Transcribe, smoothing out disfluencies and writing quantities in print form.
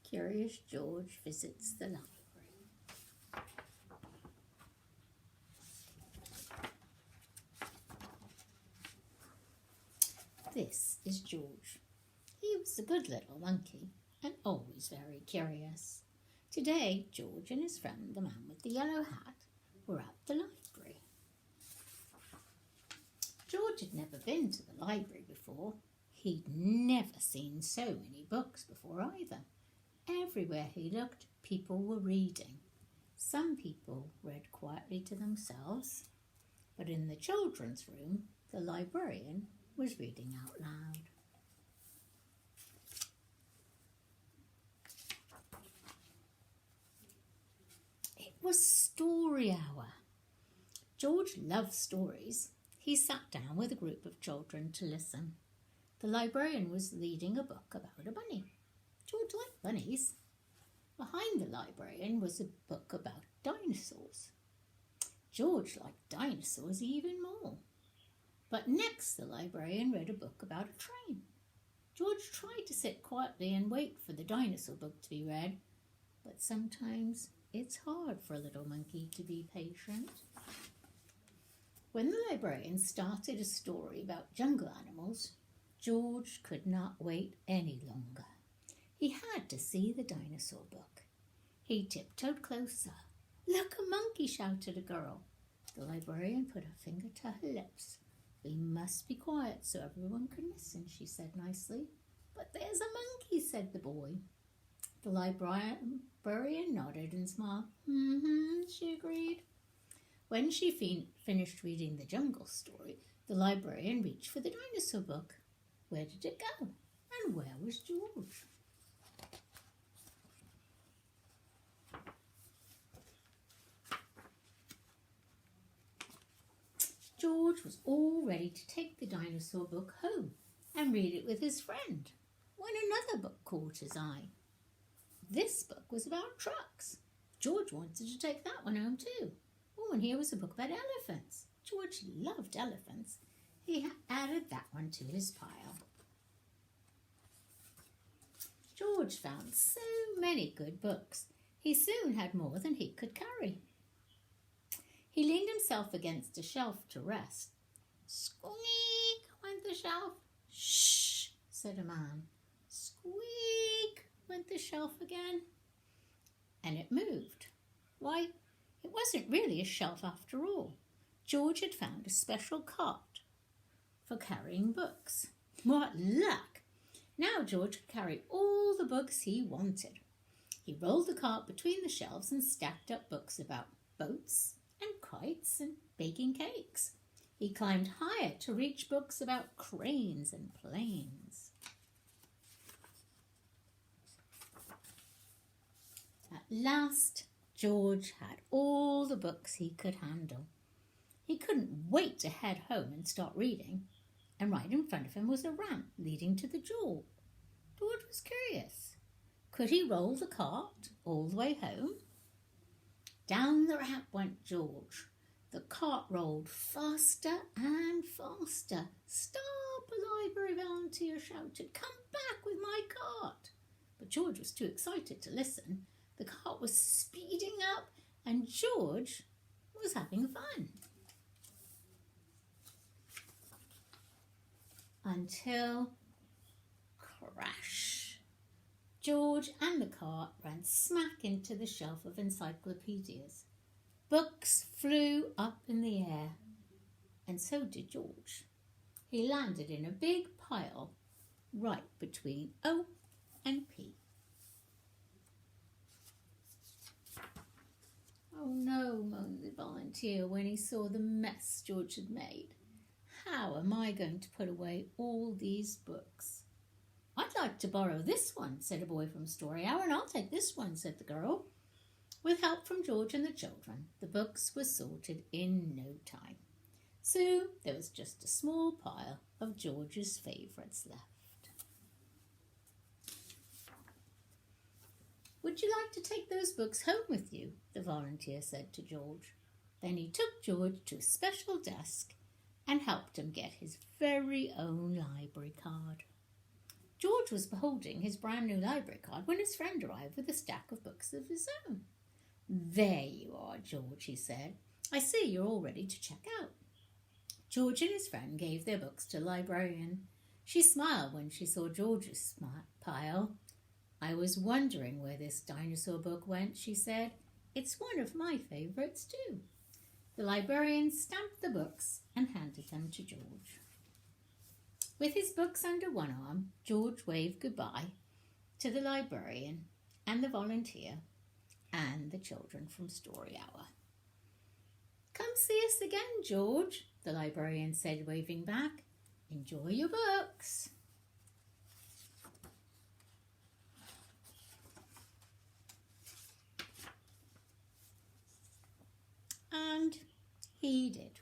Curious George visits the library. This is George. He was a good little monkey and always very curious. Today, George and his friend, the man with the yellow hat, were at the library. George had never been to the library before. He'd never seen so many books before either. Everywhere he looked, people were reading. Some people read quietly to themselves, but in the children's room, the librarian was reading out loud. It was story hour. George loved stories. He sat down with a group of children to listen. The librarian was reading a book about a bunny. George liked bunnies. Behind the librarian was a book about dinosaurs. George liked dinosaurs even more. But next the librarian read a book about a train. George tried to sit quietly and wait for the dinosaur book to be read, but sometimes it's hard for a little monkey to be patient. When the librarian started a story about jungle animals, George could not wait any longer. He had to see the dinosaur book. He tiptoed closer. "Look, a monkey!" shouted a girl. The librarian put her finger to her lips. "We must be quiet so everyone can listen," she said nicely. "But there's a monkey," said the boy. The librarian nodded and smiled. She agreed. When she finished reading the jungle story, the librarian reached for the dinosaur book. Where did it go? And where was George? George was all ready to take the dinosaur book home and read it with his friend when another book caught his eye. This book was about trucks. George wanted to take that one home too. Oh, and here was a book about elephants. George loved elephants. He added that one to his pile. George found so many good books. He soon had more than he could carry. He leaned himself against a shelf to rest. "Squeak!" went the shelf. "Shh!" said a man. "Squeak!" went the shelf again. And it moved. Why, it wasn't really a shelf after all. George had found a special cart for carrying books. What luck! Now George could carry all the books he wanted. He rolled the cart between the shelves and stacked up books about boats and kites and baking cakes. He climbed higher to reach books about cranes and planes. At last, George had all the books he could handle. He couldn't wait to head home and start reading, and right in front of him was a ramp leading to the door. George was curious. Could he roll the cart all the way home? Down the ramp went George. The cart rolled faster and faster. "Stop!" a library volunteer shouted. "Come back with my cart!" But George was too excited to listen. The cart was speeding up and George was having fun. Until crash. George and the cart ran smack into the shelf of encyclopedias. Books flew up in the air, and so did George. He landed in a big pile right between O and P. "Oh no," moaned the volunteer when he saw the mess George had made. "How am I going to put away all these books?" "I'd like to borrow this one," said a boy from Story Hour. "And I'll take this one," said the girl. With help from George and the children, the books were sorted in no time. Soon there was just a small pile of George's favourites left. "Would you like to take those books home with you?" the volunteer said to George. Then he took George to a special desk and helped him get his very own library card. George was holding his brand new library card when his friend arrived with a stack of books of his own. "There you are, George," he said. "I see you're all ready to check out." George and his friend gave their books to the librarian. She smiled when she saw George's pile. "I was wondering where this dinosaur book went," she said. "It's one of my favourites too." The librarian stamped the books and handed them to George. With his books under one arm, George waved goodbye to the librarian and the volunteer and the children from Story Hour. "Come see us again, George," the librarian said, waving back. "Enjoy your books." And he did.